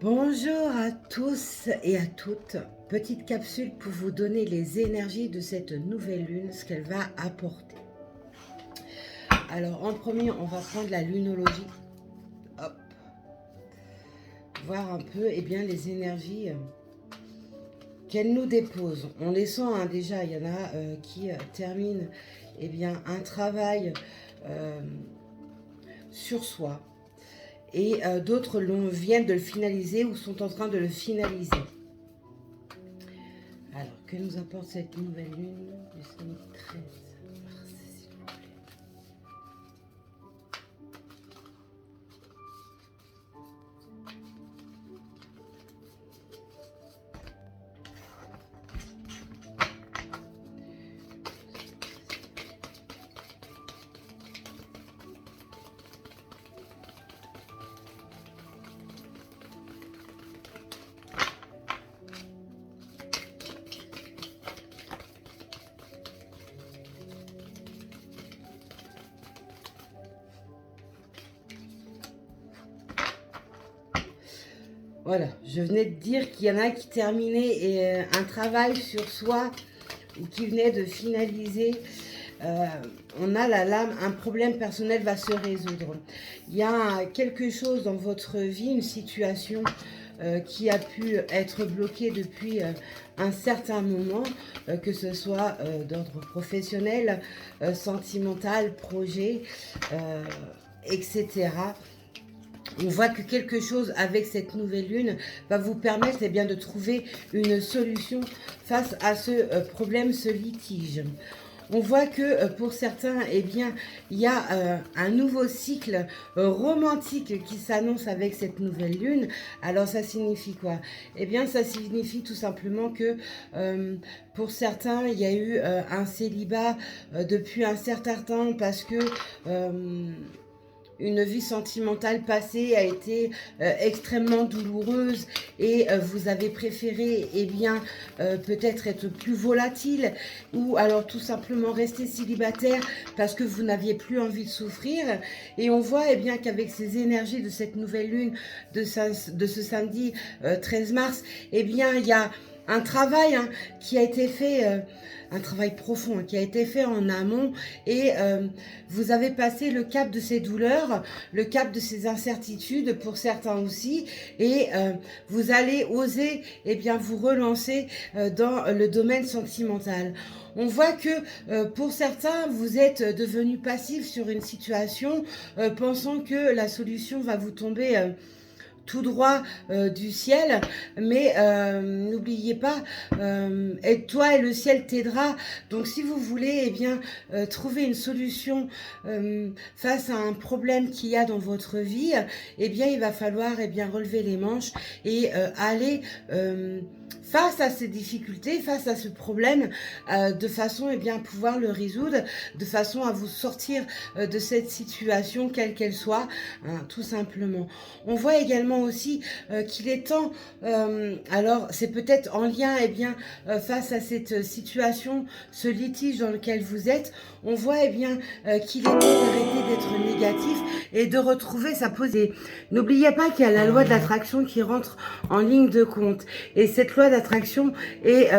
Bonjour à tous et à toutes. Petite capsule pour vous donner les énergies de cette nouvelle lune, ce qu'elle va apporter. Alors en premier, on va prendre la lunologie. Hop. Voir un peu les énergies qu'elle nous dépose. On les sent déjà, il y en a qui terminent un travail sur soi. Et d'autres viennent de le finaliser ou sont en train de le finaliser. Alors, que nous apporte cette nouvelle lune du samedi 13 mars, s'il vous plaît? Voilà, je venais de dire qu'il y en a qui terminaient un travail sur soi ou qui venaient de finaliser. On a la lame, un problème personnel va se résoudre. Il y a quelque chose dans votre vie, une situation qui a pu être bloquée depuis un certain moment, que ce soit d'ordre professionnel, sentimental, projet, etc. On voit que quelque chose avec cette nouvelle lune va vous permettre de trouver une solution face à ce problème, ce litige. On voit que pour certains, il y a un nouveau cycle romantique qui s'annonce avec cette nouvelle lune. Alors ça signifie quoi? Ça signifie tout simplement que pour certains, il y a eu un célibat depuis un certain temps parce que une vie sentimentale passée a été extrêmement douloureuse et vous avez préféré peut-être être plus volatile ou alors tout simplement rester célibataire parce que vous n'aviez plus envie de souffrir. Et on voit qu'avec ces énergies de cette nouvelle lune de ce samedi 13 mars, il y a un travail qui a été fait, un travail profond qui a été fait en amont et vous avez passé le cap de ces douleurs, le cap de ces incertitudes pour certains aussi et vous allez oser vous relancer dans le domaine sentimental. On voit que pour certains, vous êtes devenus passifs sur une situation pensant que la solution va vous tomber tout droit du ciel, mais n'oubliez pas, aide-toi et le ciel t'aidera. Donc si vous voulez trouver une solution face à un problème qu'il y a dans votre vie, il va falloir relever les manches et aller face à ces difficultés, face à ce problème, de façon à pouvoir le résoudre, de façon à vous sortir de cette situation, quelle qu'elle soit, tout simplement. On voit également aussi qu'il est temps, alors c'est peut-être en lien face à cette situation, ce litige dans lequel vous êtes, on voit qu'il est temps d'arrêter d'être négatif et de retrouver sa posée. N'oubliez pas qu'il y a la loi de l'attraction qui rentre en ligne de compte. Et cette loi d'attraction est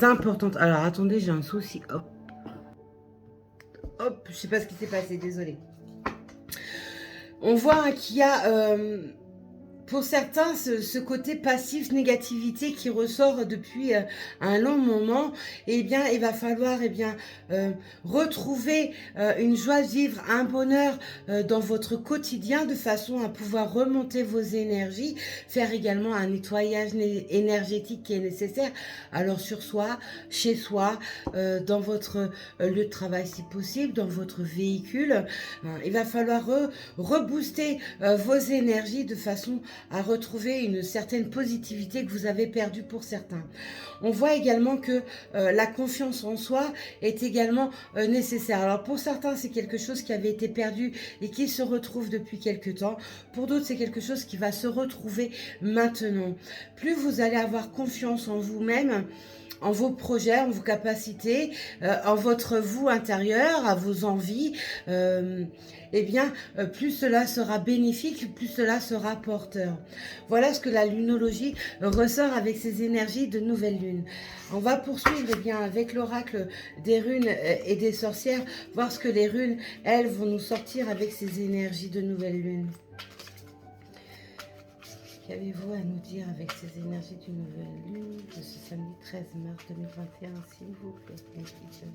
importante. Alors attendez, j'ai un souci. Hop. Hop, je sais pas ce qui s'est passé, désolé. On voit qu'il y a pour certains, ce côté passif, négativité qui ressort depuis un long moment, il va falloir retrouver une joie de vivre, un bonheur dans votre quotidien de façon à pouvoir remonter vos énergies, faire également un nettoyage énergétique qui est nécessaire, alors sur soi, chez soi, dans votre lieu de travail si possible, dans votre véhicule. Il va falloir rebooster vos énergies de façon à retrouver une certaine positivité que vous avez perdue pour certains. On voit également que la confiance en soi est également nécessaire. Alors pour certains, c'est quelque chose qui avait été perdu et qui se retrouve depuis quelque temps. Pour d'autres, c'est quelque chose qui va se retrouver maintenant. Plus vous allez avoir confiance en vous-même, en vos projets, en vos capacités, en votre vous intérieur, à vos envies, eh bien, plus cela sera bénéfique, plus cela sera porteur. Voilà ce que la lunologie ressort avec ces énergies de nouvelle lune. On va poursuivre eh bien, avec l'oracle des runes et des sorcières, voir ce que les runes, elles, vont nous sortir avec ces énergies de nouvelle lune. Qu'avez-vous à nous dire avec ces énergies d'une nouvelle lune de ce samedi 13 mars 2021, s'il vous plaît, mes guides?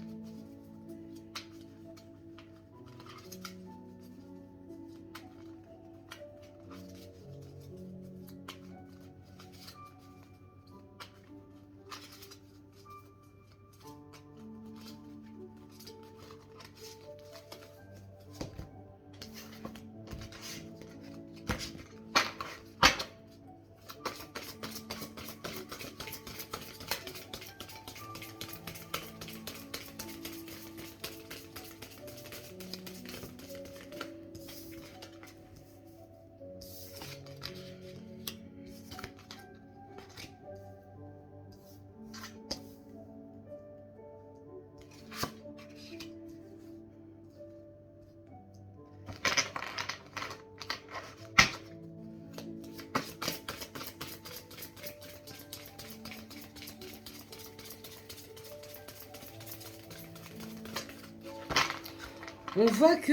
On voit que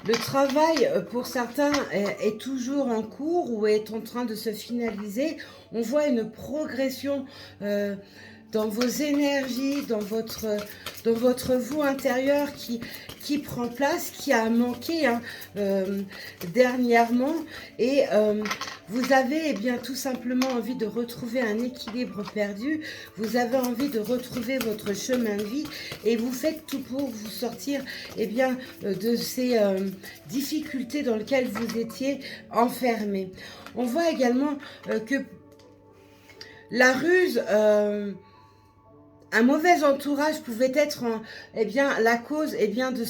le travail, pour certains, est toujours en cours ou est en train de se finaliser. On voit une progression dans vos énergies, dans votre vous intérieur qui prend place, qui a manqué hein, dernièrement. Et vous avez eh bien, tout simplement envie de retrouver un équilibre perdu. Vous avez envie de retrouver votre chemin de vie et vous faites tout pour vous sortir eh bien, de ces difficultés dans lesquelles vous étiez enfermé. On voit également que la ruse... un mauvais entourage pouvait être eh bien, la cause eh bien, de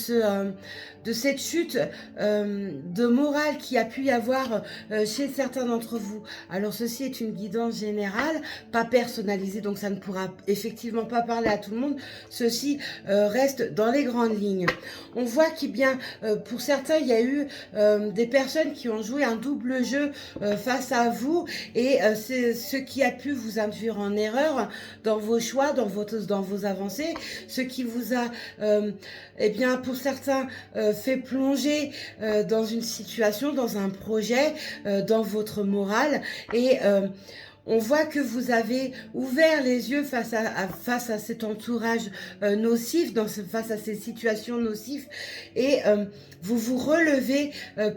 cette chute de morale qui a pu y avoir chez certains d'entre vous. Alors ceci est une guidance générale, pas personnalisée, donc ça ne pourra effectivement pas parler à tout le monde. Ceci reste dans les grandes lignes. On voit qu'il bien, pour certains, il y a eu des personnes qui ont joué un double jeu face à vous et c'est ce qui a pu vous induire en erreur dans vos choix, dans vos avancées, ce qui vous a, eh bien, pour certains, fait plonger dans une situation, dans un projet, dans votre morale et on voit que vous avez ouvert les yeux face à cet entourage nocif, face à ces situations nocives et vous vous relevez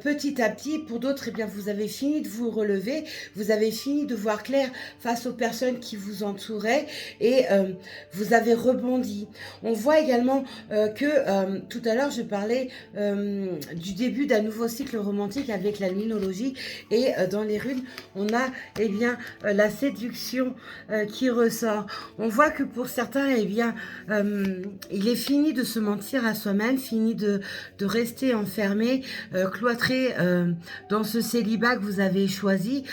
petit à petit. Pour d'autres, eh bien, vous avez fini de vous relever, vous avez fini de voir clair face aux personnes qui vous entouraient et vous avez rebondi. On voit également que tout à l'heure, je parlais du début d'un nouveau cycle romantique avec la luminologie et dans les runes, on a eh bien, la séduction qui ressort. On voit que pour certains, eh bien, il est fini de se mentir à soi-même, fini de rester enfermé, cloîtré dans ce célibat que vous avez choisi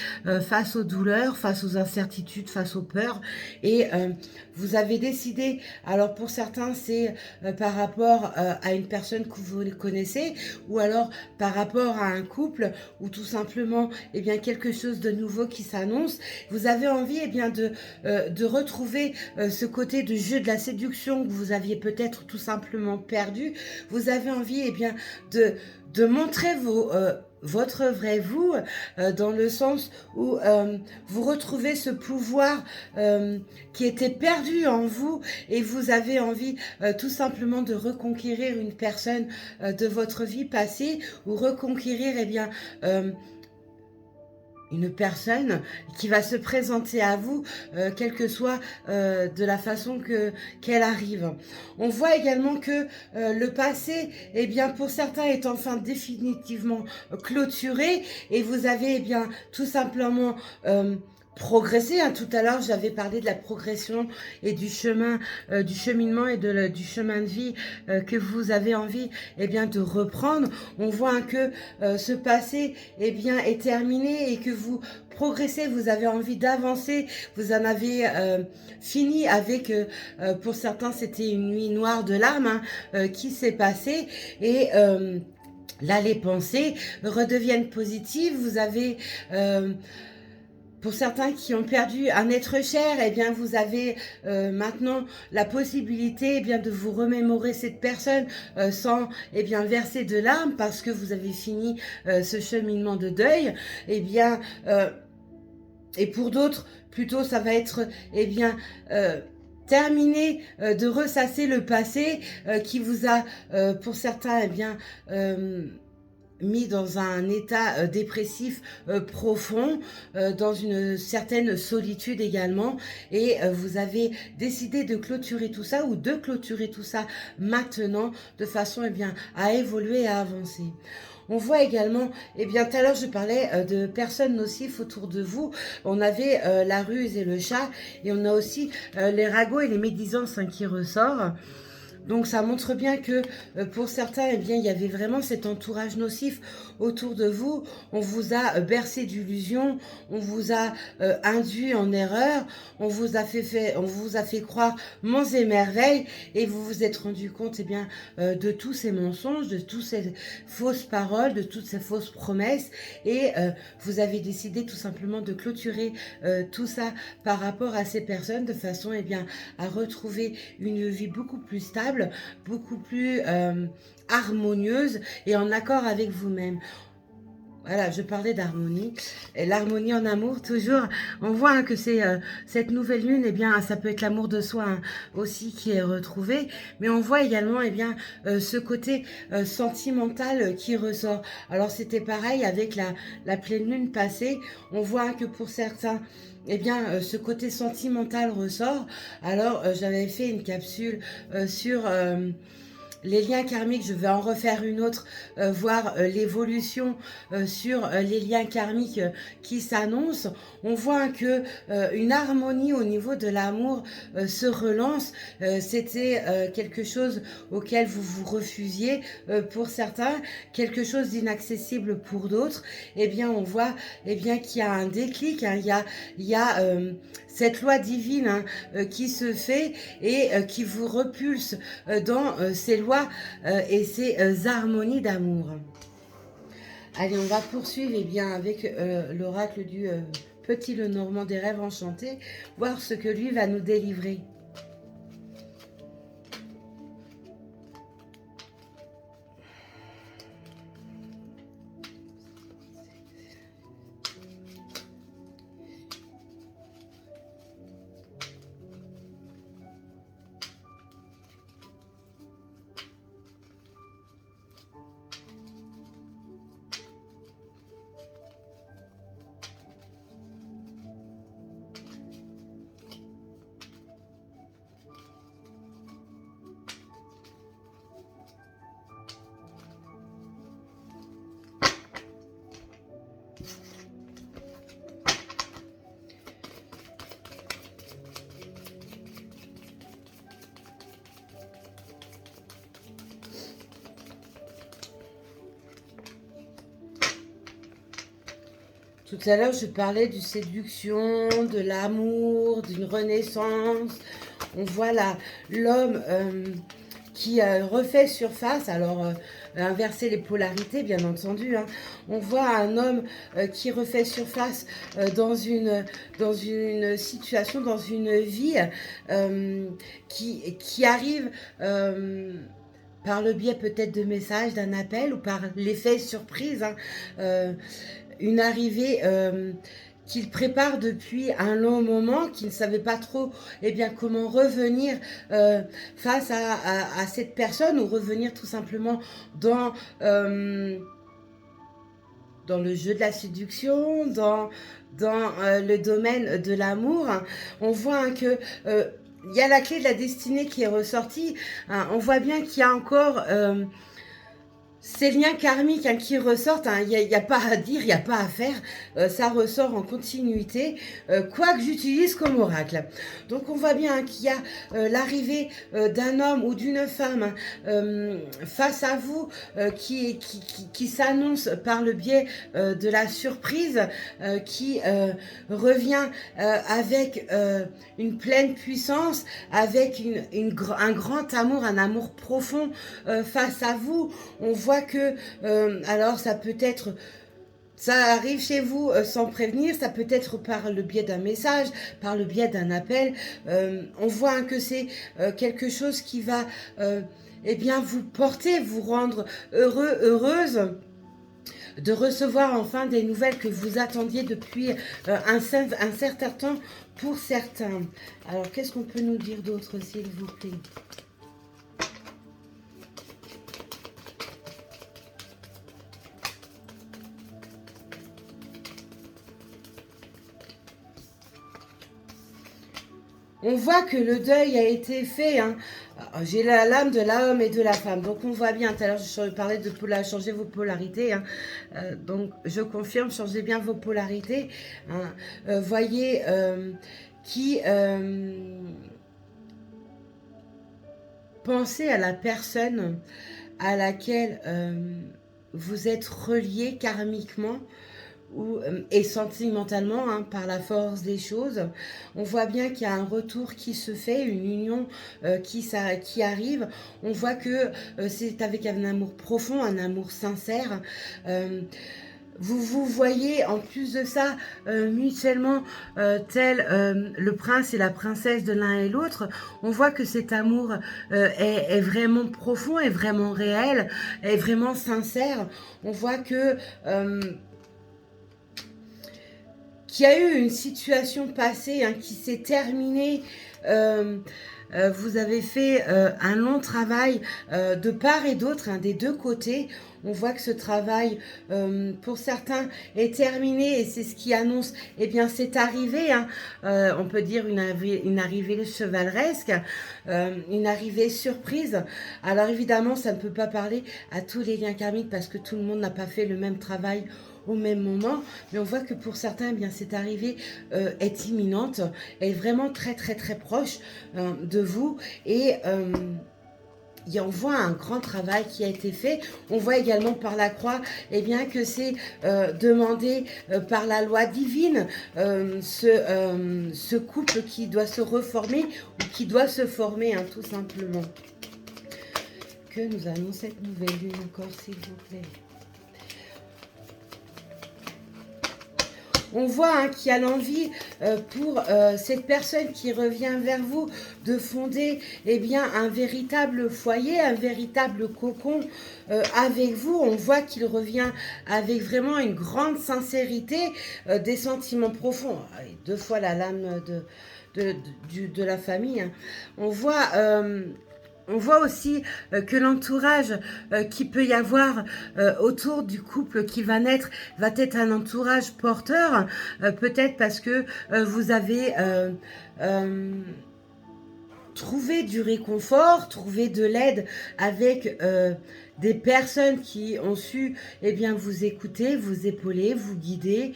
face aux douleurs, face aux incertitudes, face aux peurs et vous avez décidé, alors pour certains c'est par rapport à une personne que vous connaissez ou alors par rapport à un couple ou tout simplement eh bien, quelque chose de nouveau qui s'annonce. Vous avez envie eh bien, de retrouver ce côté de jeu de la séduction que vous aviez peut-être tout simplement perdu. Vous avez envie eh bien, de montrer votre vrai vous, dans le sens où vous retrouvez ce pouvoir qui était perdu en vous et vous avez envie tout simplement de reconquérir une personne de votre vie passée ou reconquérir eh bien, une personne qui va se présenter à vous, quelle que soit de la façon qu'elle arrive. On voit également que le passé, eh bien, pour certains, est enfin définitivement clôturé et vous avez eh bien, tout simplement progresser. Hein. Tout à l'heure, j'avais parlé de la progression et du chemin, du cheminement et du chemin de vie que vous avez envie bien, de reprendre. On voit hein, que ce passé bien, est terminé et que vous progressez, vous avez envie d'avancer, vous en avez fini avec, pour certains, c'était une nuit noire de larmes hein, qui s'est passée et... là, les pensées redeviennent positives. Vous avez... pour certains qui ont perdu un être cher, eh bien vous avez maintenant la possibilité bien de vous remémorer cette personne sans bien verser de larmes parce que vous avez fini ce cheminement de deuil. Bien et pour d'autres, plutôt ça va être bien terminer de ressasser le passé qui vous a pour certains bien mis dans un état dépressif profond, dans une certaine solitude également, et vous avez décidé de clôturer tout ça ou de clôturer tout ça maintenant de façon bien à évoluer et à avancer. On voit également, bien tout à l'heure je parlais de personnes nocives autour de vous, on avait la ruse et le chat, et on a aussi les ragots et les médisances hein, qui ressortent. Donc ça montre bien que pour certains, bien, il y avait vraiment cet entourage nocif autour de vous. On vous a bercé d'illusions, on vous a induit en erreur, on vous a fait croire monts et merveilles et vous vous êtes rendu compte bien, de tous ces mensonges, de toutes ces fausses paroles, de toutes ces fausses promesses et vous avez décidé tout simplement de clôturer tout ça par rapport à ces personnes de façon bien, à retrouver une vie beaucoup plus stable, beaucoup plus harmonieuse et en accord avec vous-même. Voilà, je parlais d'harmonie. Et l'harmonie en amour, toujours, on voit hein, que c'est cette nouvelle lune, bien, ça peut être l'amour de soi hein, aussi qui est retrouvé. Mais on voit également bien, ce côté sentimental qui ressort. Alors, c'était pareil avec la pleine lune passée. On voit hein, que pour certains, bien, ce côté sentimental ressort. Alors, j'avais fait une capsule sur... les liens karmiques, je vais en refaire une autre, voir l'évolution sur les liens karmiques qui s'annoncent. On voit que une harmonie au niveau de l'amour se relance. C'était quelque chose auquel vous vous refusiez pour certains, quelque chose d'inaccessible pour d'autres. Bien, on voit bien qu'il y a un déclic, hein, il y a cette loi divine hein, qui se fait et qui vous repulse dans ces lois et ces harmonies d'amour. Allez, on va poursuivre bien, avec l'oracle du Petit Lenormand des rêves enchantés, voir ce que lui va nous délivrer. Tout à l'heure, je parlais de séduction, de l'amour, d'une renaissance. On voit là l'homme qui refait surface. Alors, inverser les polarités, bien entendu. Hein. On voit un homme qui refait surface dans une situation, dans une vie qui arrive... par le biais peut-être de messages, d'un appel ou par l'effet surprise, hein, une arrivée qu'il prépare depuis un long moment, qu'il ne savait pas trop bien, comment revenir face à cette personne ou revenir tout simplement dans le jeu de la séduction, dans le domaine de l'amour. On voit hein, que... il y a la clé de la destinée qui est ressortie. Hein, on voit bien qu'il y a encore ces liens karmiques hein, qui ressortent, il n'y a pas à dire, il n'y a pas à faire, ça ressort en continuité, quoi que j'utilise comme oracle. Donc on voit bien hein, qu'il y a l'arrivée d'un homme ou d'une femme face à vous qui s'annonce par le biais de la surprise, qui revient avec une pleine puissance, avec un grand amour, un amour profond face à vous. On voit que, alors ça peut être, ça arrive chez vous sans prévenir, ça peut être par le biais d'un message, par le biais d'un appel. On voit hein, que c'est quelque chose qui va eh bien, vous porter, vous rendre heureux, heureuse de recevoir enfin des nouvelles que vous attendiez depuis un certain temps pour certains. Alors, qu'est-ce qu'on peut nous dire d'autre, s'il vous plaît ? On voit que le deuil a été fait. Hein. J'ai la lame de l'homme et de la femme. Donc on voit bien, tout à l'heure je parlais de changer vos polarités. Hein. Donc je confirme, changez bien vos polarités. Hein. Voyez qui... pensez à la personne à laquelle vous êtes relié karmiquement et sentimentalement hein, par la force des choses. On voit bien qu'il y a un retour qui se fait, une union qui arrive. On voit que c'est avec un amour profond, un amour sincère. Vous vous voyez en plus de ça mutuellement tel le prince et la princesse de l'un et l'autre. On voit que cet amour est vraiment profond, est vraiment réel, est vraiment sincère. On voit que qu'il y a eu une situation passée hein, qui s'est terminée. Vous avez fait un long travail de part et d'autre, hein, des deux côtés. On voit que ce travail, pour certains, est terminé et c'est ce qui annonce, eh bien, c'est arrivé. Hein, on peut dire une arrivée chevaleresque, une arrivée surprise. Alors évidemment, ça ne peut pas parler à tous les liens karmiques parce que tout le monde n'a pas fait le même travail au même moment, mais on voit que pour certains, eh bien, cette arrivée est imminente, est vraiment très très très proche de vous et on voit un grand travail qui a été fait. On voit également par la croix eh bien, que c'est demandé par la loi divine ce couple qui doit se reformer ou qui doit se former hein, tout simplement. Que nous annonce cette nouvelle lune encore s'il vous plaît. On voit hein, qu'il y a l'envie pour cette personne qui revient vers vous de fonder eh bien, un véritable foyer, un véritable cocon avec vous. On voit qu'il revient avec vraiment une grande sincérité, des sentiments profonds. Deux fois la lame de la famille. Hein. On voit aussi que l'entourage qu'il peut y avoir autour du couple qui va naître va être un entourage porteur, peut-être parce que vous avez trouvé du réconfort, trouvé de l'aide avec des personnes qui ont su eh bien, vous écouter, vous épauler, vous guider.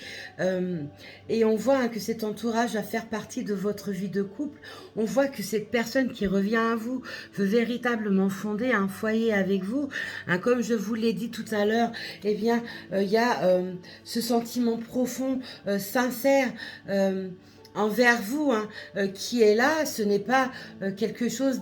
Et on voit hein, que cet entourage va faire partie de votre vie de couple. On voit que cette personne qui revient à vous veut véritablement fonder un foyer avec vous. Hein, comme je vous l'ai dit tout à l'heure, eh bien, y a ce sentiment profond, sincère, envers vous, hein, qui est là. Ce n'est pas quelque chose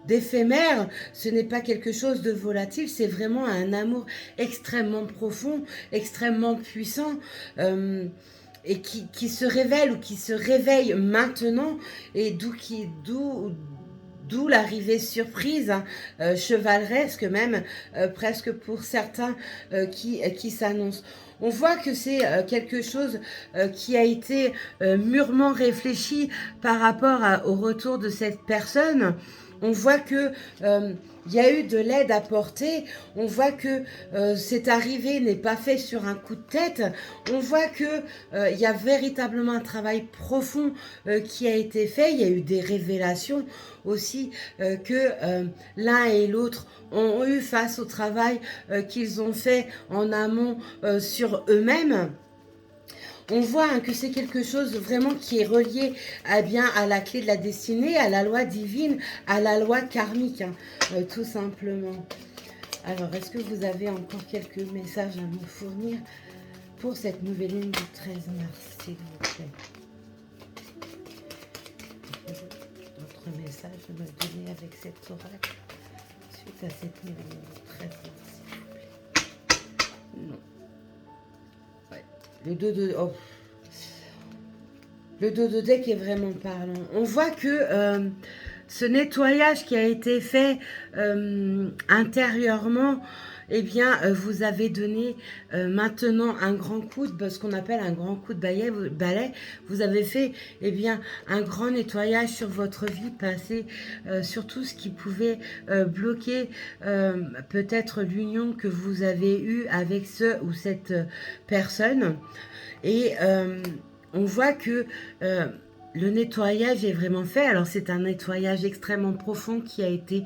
d'éphémère, ce n'est pas quelque chose de volatile, c'est vraiment un amour extrêmement profond, extrêmement puissant, et qui se révèle ou qui se réveille maintenant, et d'où l'arrivée surprise, hein, chevaleresque même, presque pour certains qui s'annonce. On voit que c'est quelque chose qui a été mûrement réfléchi par rapport au retour de cette personne. On voit que il y a eu de l'aide apportée. On voit que cette arrivée n'est pas faite sur un coup de tête. On voit que il y a véritablement un travail profond qui a été fait. Il y a eu des révélations aussi que l'un et l'autre ont eu face au travail qu'ils ont fait en amont sur eux-mêmes. On voit que c'est quelque chose vraiment qui est relié bien, à la clé de la destinée, à la loi divine, à la loi karmique, tout simplement. Alors, est-ce que vous avez encore quelques messages à nous fournir pour cette nouvelle lune du 13 mars, s'il vous plaît? D'autres messages à me donner avec cette oracle suite à cette nouvelle lune du 13 mars, s'il vous plaît? Non. Ouais. Le 2 de... Oh. Le dos de deck est vraiment parlant. On voit que ce nettoyage qui a été fait intérieurement, eh bien, vous avez donné maintenant un grand coup de ce qu'on appelle un grand coup de balai. Vous avez fait, eh bien, un grand nettoyage sur votre vie passée, sur tout ce qui pouvait bloquer peut-être l'union que vous avez eue avec ce ou cette personne. Et on voit que le nettoyage est vraiment fait. Alors, c'est un nettoyage extrêmement profond qui a été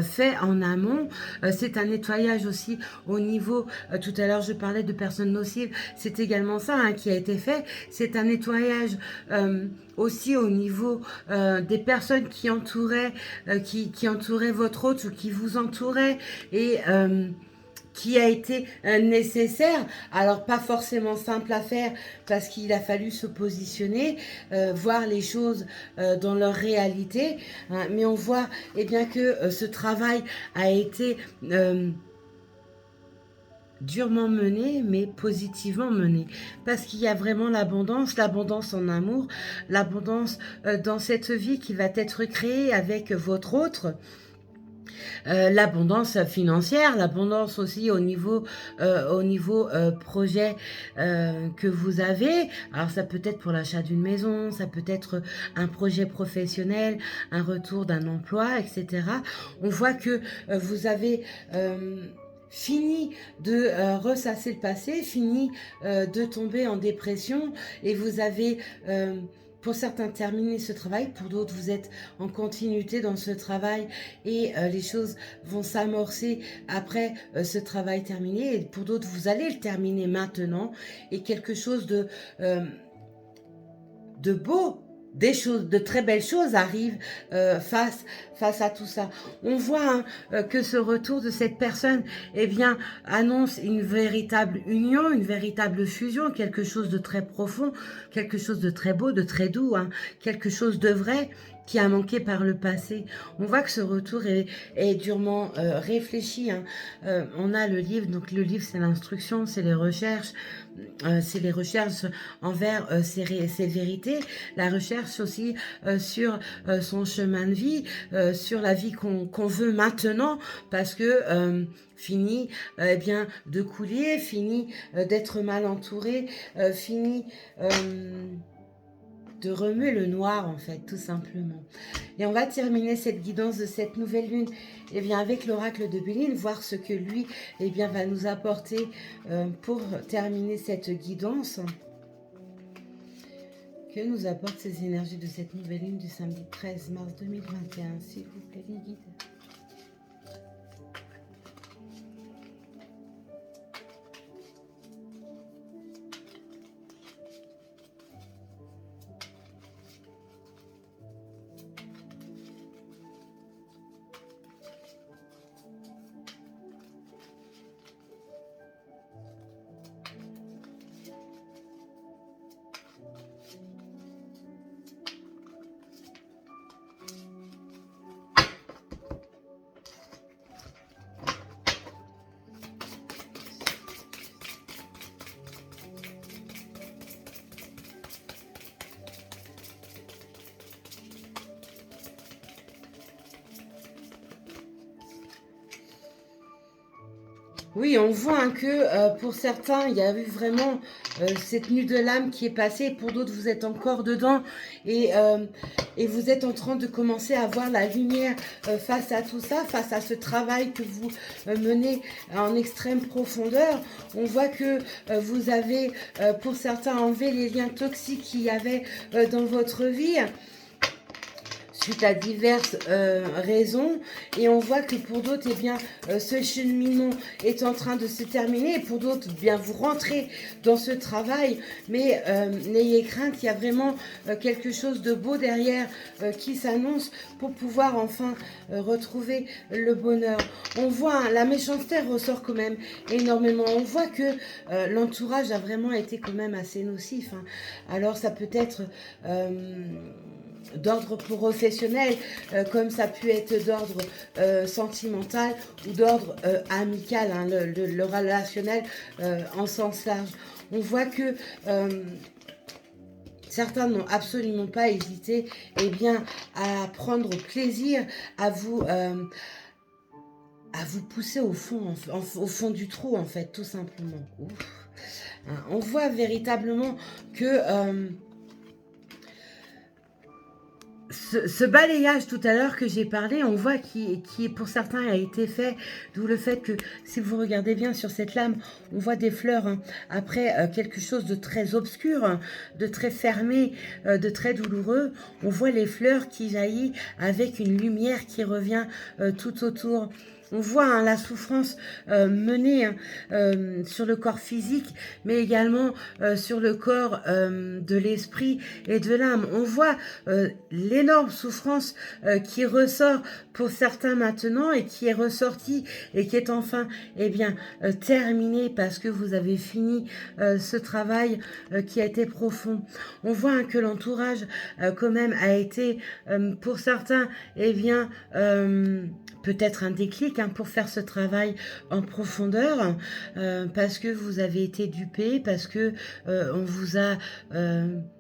fait en amont. C'est un nettoyage aussi au niveau, tout à l'heure, je parlais de personnes nocives. C'est également ça qui a été fait. C'est un nettoyage aussi au niveau des personnes qui entouraient, qui entouraient votre hôte ou qui vous entouraient. Et... qui a été nécessaire, alors pas forcément simple à faire parce qu'il a fallu se positionner, voir les choses dans leur réalité, hein, mais on voit eh bien que ce travail a été durement mené, mais positivement mené, parce qu'il y a vraiment l'abondance en amour, l'abondance dans cette vie qui va être créée avec votre autre. L'abondance financière, l'abondance aussi au niveau projet que vous avez. Alors ça peut être pour l'achat d'une maison, ça peut être un projet professionnel, un retour d'un emploi, etc. On voit que vous avez fini de ressasser le passé, fini de tomber en dépression et vous avez... pour certains, terminer ce travail. Pour d'autres, vous êtes en continuité dans ce travail et les choses vont s'amorcer après ce travail terminé. Et pour d'autres, vous allez le terminer maintenant. Et quelque chose de beau, des choses, de très belles choses arrivent face à tout ça. On voit que ce retour de cette personne, eh bien, annonce une véritable union, une véritable fusion, quelque chose de très profond, quelque chose de très beau, de très doux, quelque chose de vrai qui a manqué par le passé. On voit que ce retour est durement réfléchi. On a le livre, donc le livre c'est l'instruction, c'est les recherches envers ces vérités, la recherche aussi sur son chemin de vie, sur la vie qu'on veut maintenant, parce que fini eh bien de couler, fini d'être mal entouré, fini de remuer le noir en fait, tout simplement. Et on va terminer cette guidance de cette nouvelle lune eh bien, avec l'oracle de Béline, voir ce que lui eh bien, va nous apporter pour terminer cette guidance. Que nous apportent ces énergies de cette nouvelle lune du samedi 13 mars 2021, s'il vous plaît les guides. Oui, on voit que pour certains, il y a eu vraiment cette nuit de l'âme qui est passée. Pour d'autres, vous êtes encore dedans et vous êtes en train de commencer à voir la lumière face à tout ça, face à ce travail que vous menez en extrême profondeur. On voit que vous avez, pour certains, enlevé les liens toxiques qu'il y avait dans votre vie, suite à diverses raisons, et on voit que pour d'autres, eh bien, ce cheminement est en train de se terminer, et pour d'autres, eh bien, vous rentrez dans ce travail, mais n'ayez crainte, il y a vraiment quelque chose de beau derrière qui s'annonce pour pouvoir enfin retrouver le bonheur. On voit, hein, la méchanceté ressort quand même énormément, on voit que l'entourage a vraiment été quand même assez nocif, hein. Alors ça peut être d'ordre professionnel, comme ça peut être d'ordre sentimental ou d'ordre amical, hein, le relationnel en sens large. On voit que certains n'ont absolument pas hésité, eh bien, à prendre plaisir à vous pousser au fond, au fond du trou, en fait, tout simplement. Ouf. Hein, on voit véritablement que ce balayage tout à l'heure que j'ai parlé, on voit qui pour certains a été fait, d'où le fait que si vous regardez bien sur cette lame, on voit des fleurs, hein, après quelque chose de très obscur, hein, de très fermé, de très douloureux. On voit les fleurs qui jaillissent avec une lumière qui revient tout autour. On voit, hein, la souffrance menée, hein, sur le corps physique, mais également sur le corps de l'esprit et de l'âme. On voit l'énorme souffrance qui ressort pour certains maintenant et qui est ressortie et qui est enfin, eh bien, terminée parce que vous avez fini ce travail qui a été profond. On voit, hein, que l'entourage quand même a été pour certains, eh bien, peut-être un déclic, hein, pour faire ce travail en profondeur, parce que vous avez été dupé, parce que on vous a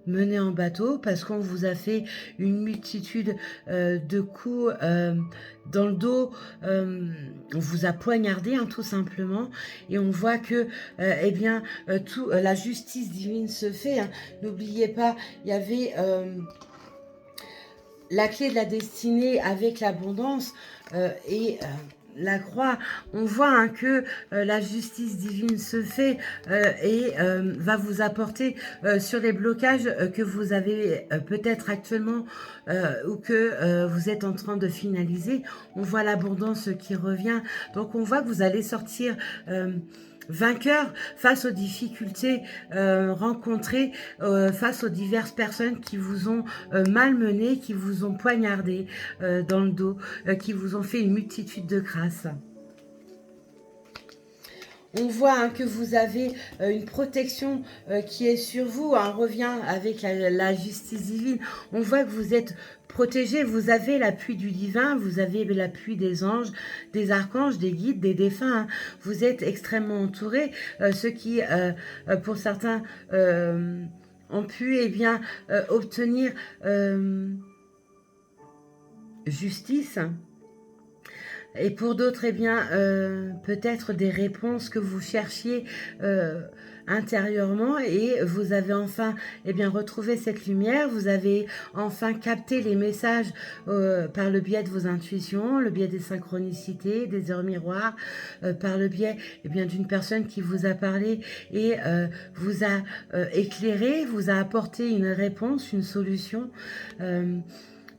mené en bateau, parce qu'on vous a fait une multitude de coups dans le dos, on vous a poignardé, hein, tout simplement, et on voit que eh bien, la justice divine se fait, hein. N'oubliez pas, il y avait la clé de la destinée avec l'abondance et la croix. On voit, hein, que la justice divine se fait et va vous apporter sur les blocages que vous avez peut-être actuellement ou que vous êtes en train de finaliser. On voit l'abondance qui revient. Donc on voit que vous allez sortir vainqueur face aux difficultés rencontrées, face aux diverses personnes qui vous ont malmené, qui vous ont poignardé dans le dos, qui vous ont fait une multitude de grâces. On voit, hein, que vous avez une protection qui est sur vous. On revient avec la justice divine. On voit que vous êtes protégé. Vous avez l'appui du divin. Vous avez l'appui des anges, des archanges, des guides, des défunts, hein. Vous êtes extrêmement entouré. Ceux qui, pour certains, ont pu, eh bien, obtenir justice. Et pour d'autres, eh bien, peut-être des réponses que vous cherchiez intérieurement, et vous avez enfin, eh bien, retrouvé cette lumière. Vous avez enfin capté les messages par le biais de vos intuitions, le biais des synchronicités, des heures miroirs, par le biais, eh bien, d'une personne qui vous a parlé et vous a éclairé, vous a apporté une réponse, une solution.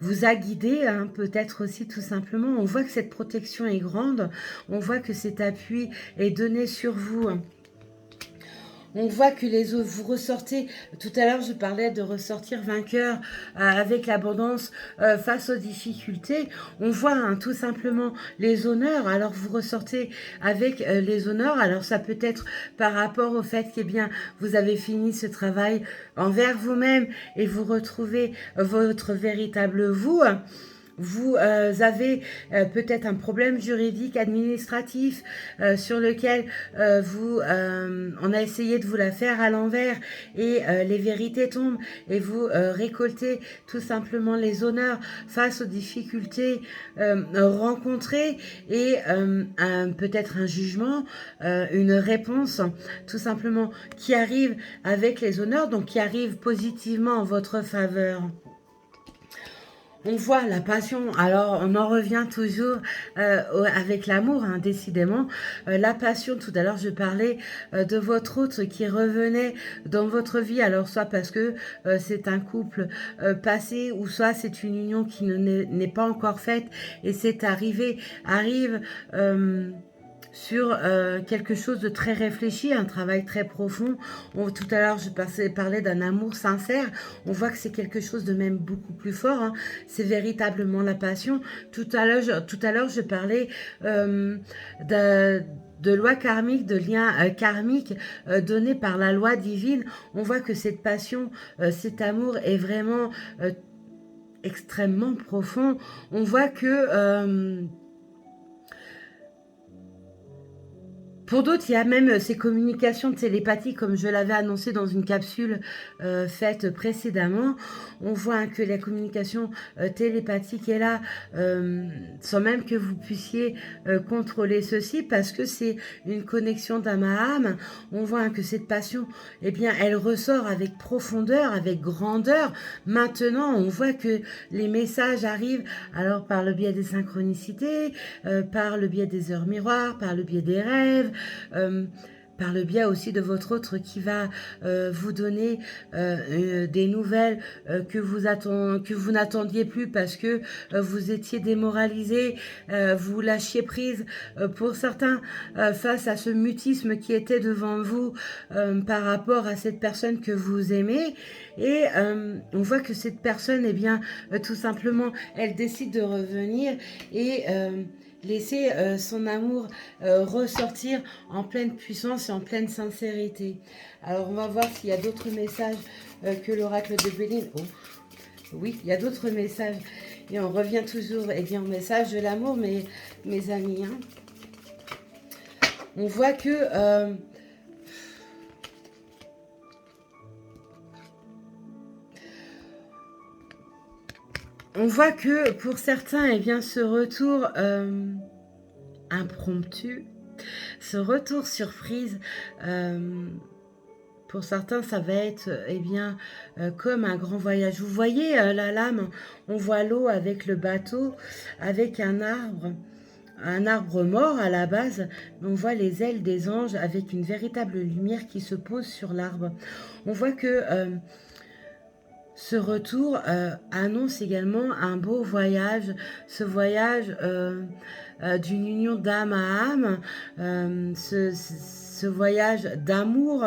Vous a guidé, hein, peut-être aussi tout simplement. On voit que cette protection est grande, on voit que cet appui est donné sur vous. On voit que les autres, vous ressortez, tout à l'heure je parlais de ressortir vainqueur avec l'abondance face aux difficultés. On voit, hein, tout simplement les honneurs. Alors vous ressortez avec les honneurs. Alors ça peut être par rapport au fait que, eh bien, vous avez fini ce travail envers vous-même et vous retrouvez votre véritable vous. vous avez peut-être un problème juridique, administratif, sur lequel on a essayé de vous la faire à l'envers et les vérités tombent et vous récoltez tout simplement les honneurs face aux difficultés rencontrées et peut-être un jugement, une réponse tout simplement qui arrive avec les honneurs, donc qui arrive positivement en votre faveur. On voit la passion, alors on en revient toujours avec l'amour, hein, décidément. La passion, tout à l'heure je parlais de votre autre qui revenait dans votre vie, alors soit parce que c'est un couple passé, ou soit c'est une union qui n'est pas encore faite et c'est arrive sur quelque chose de très réfléchi, un travail très profond. Tout à l'heure, je parlais d'un amour sincère. On voit que c'est quelque chose de même beaucoup plus fort. Hein. C'est véritablement la passion. Tout à l'heure, je parlais de loi karmique, de lien karmique donné par la loi divine. On voit que cette passion, cet amour est vraiment extrêmement profond. On voit que pour d'autres, il y a même ces communications de télépathie, comme je l'avais annoncé dans une capsule faite précédemment. On voit hein, que la communication télépathique est là, sans même que vous puissiez contrôler ceci, parce que c'est une connexion d'âme à âme. On voit hein, que cette passion, eh bien, elle ressort avec profondeur, avec grandeur. Maintenant, on voit que les messages arrivent, alors par le biais des synchronicités, par le biais des heures miroirs, par le biais des rêves, par le biais aussi de votre autre qui va vous donner des nouvelles que vous n'attendiez plus parce que vous étiez démoralisé, vous lâchiez prise pour certains face à ce mutisme qui était devant vous par rapport à cette personne que vous aimez. Et on voit que cette personne, eh bien, tout simplement, elle décide de revenir et laisser son amour ressortir en pleine puissance et en pleine sincérité. Alors, on va voir s'il y a d'autres messages que l'oracle de Béline. Oh, oui, il y a d'autres messages. Et on revient toujours eh bien, au message de l'amour, mes amis. Hein. On voit que... on voit que pour certains, eh bien, ce retour impromptu, ce retour surprise, pour certains, ça va être eh bien, comme un grand voyage. Vous voyez la lame, on voit l'eau avec le bateau, avec un arbre mort à la base, mais on voit les ailes des anges avec une véritable lumière qui se pose sur l'arbre. On voit que... ce retour annonce également un beau voyage, ce voyage d'une union d'âme à âme, ce voyage d'amour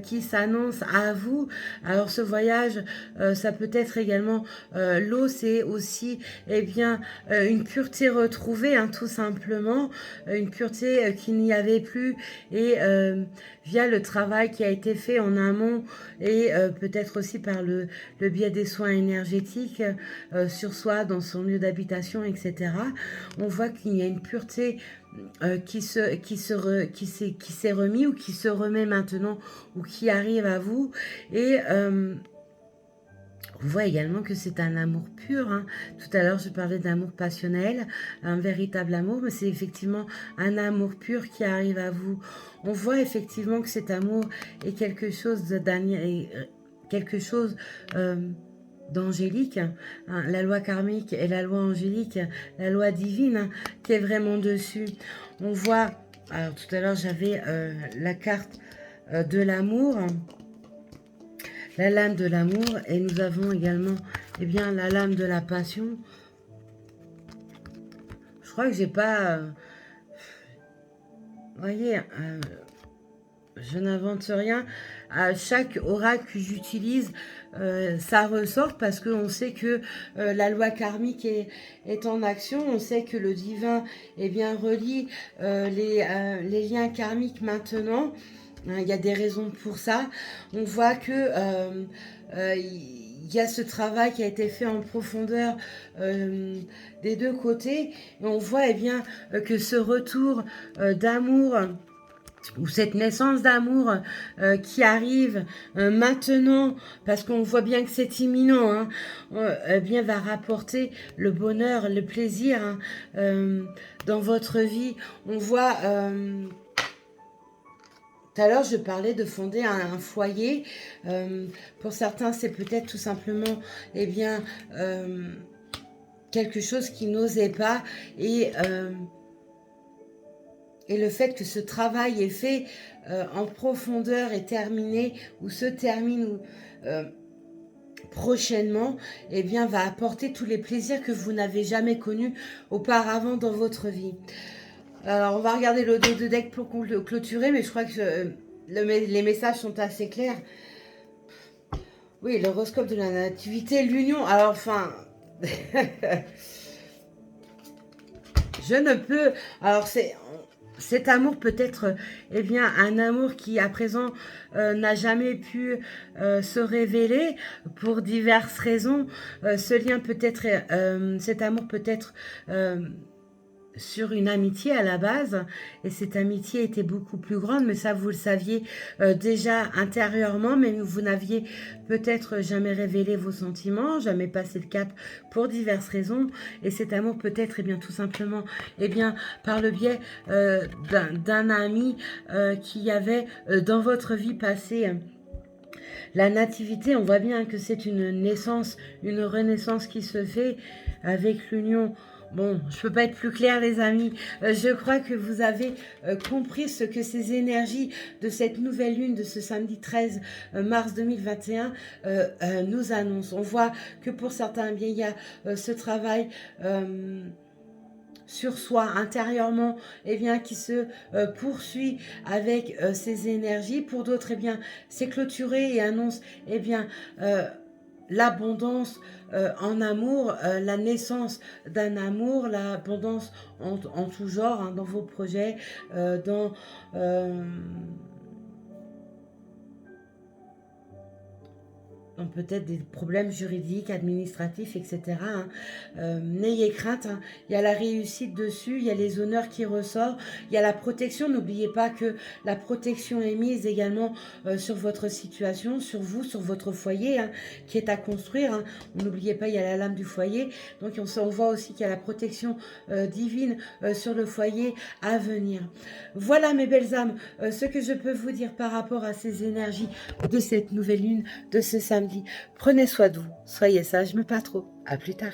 qui s'annonce à vous. Alors ce voyage, ça peut être également, l'eau c'est aussi eh bien, une pureté retrouvée, hein, tout simplement, une pureté qu'il n'y avait plus et via le travail qui a été fait en amont et peut-être aussi par le biais des soins énergétiques sur soi, dans son lieu d'habitation, etc. On voit qu'il y a une pureté qui s'est remis ou qui se remet maintenant ou qui arrive à vous et on voit également que c'est un amour pur. Hein. Tout à l'heure, je parlais d'amour passionnel, un véritable amour, mais c'est effectivement un amour pur qui arrive à vous. On voit effectivement que cet amour est quelque chose d'angélique, hein, la loi karmique et la loi angélique, la loi divine hein, qui est vraiment dessus. On voit, alors tout à l'heure j'avais la carte de l'amour, la lame de l'amour, et nous avons également eh bien, la lame de la passion. Je crois que j'ai pas... vous voyez, je n'invente rien. À chaque oracle que j'utilise, ça ressort parce qu'on sait que la loi karmique est en action. On sait que le divin eh bien, relie les liens karmiques maintenant. Il y a des raisons pour ça. On voit que il il y a ce travail qui a été fait en profondeur des deux côtés. Et on voit eh bien, que ce retour d'amour ou cette naissance d'amour qui arrive maintenant, parce qu'on voit bien que c'est imminent, hein, bien va rapporter le bonheur, le plaisir hein, dans votre vie. On voit... tout à l'heure, je parlais de fonder un foyer. Pour certains, c'est peut-être tout simplement, eh bien, quelque chose qu'ils n'osaient pas. Et le fait que ce travail est fait en profondeur est terminé ou se termine prochainement, eh bien, va apporter tous les plaisirs que vous n'avez jamais connus auparavant dans votre vie. Alors, on va regarder le dos de deck pour clôturer, mais je crois que les messages sont assez clairs. Oui, l'horoscope de la nativité, l'union. Alors, enfin... je ne peux... Alors, cet amour peut être eh bien, un amour qui, à présent, n'a jamais pu se révéler pour diverses raisons. Ce lien peut être... cet amour peut être... sur une amitié à la base, et cette amitié était beaucoup plus grande, mais ça vous le saviez déjà intérieurement, mais vous n'aviez peut-être jamais révélé vos sentiments, jamais passé le cap pour diverses raisons, et cet amour peut-être eh bien tout simplement eh bien par le biais d'un ami qui y avait dans votre vie passée. La nativité, on voit bien que c'est une naissance, une renaissance qui se fait avec l'union. Bon, je ne peux pas être plus claire les amis, je crois que vous avez compris ce que ces énergies de cette nouvelle lune de ce samedi 13 mars 2021 nous annoncent. On voit que pour certains, eh bien, il y a ce travail sur soi intérieurement eh bien, qui se poursuit avec ces énergies. Pour d'autres, eh bien, c'est clôturé et annonce eh bien, l'abondance en amour, la naissance d'un amour, l'abondance en tout genre, hein, dans vos projets, dans peut-être des problèmes juridiques, administratifs, etc. Hein. N'ayez crainte, hein. Il y a la réussite dessus, il y a les honneurs qui ressortent, il y a la protection. N'oubliez pas que la protection est mise également sur votre situation, sur vous, sur votre foyer, hein, qui est à construire. Hein. N'oubliez pas, il y a la lame du foyer. Donc on voit aussi qu'il y a la protection divine sur le foyer à venir. Voilà mes belles âmes, ce que je peux vous dire par rapport à ces énergies de cette nouvelle lune, de ce samedi. Prenez soin de vous, soyez sages, mais pas trop. À plus tard.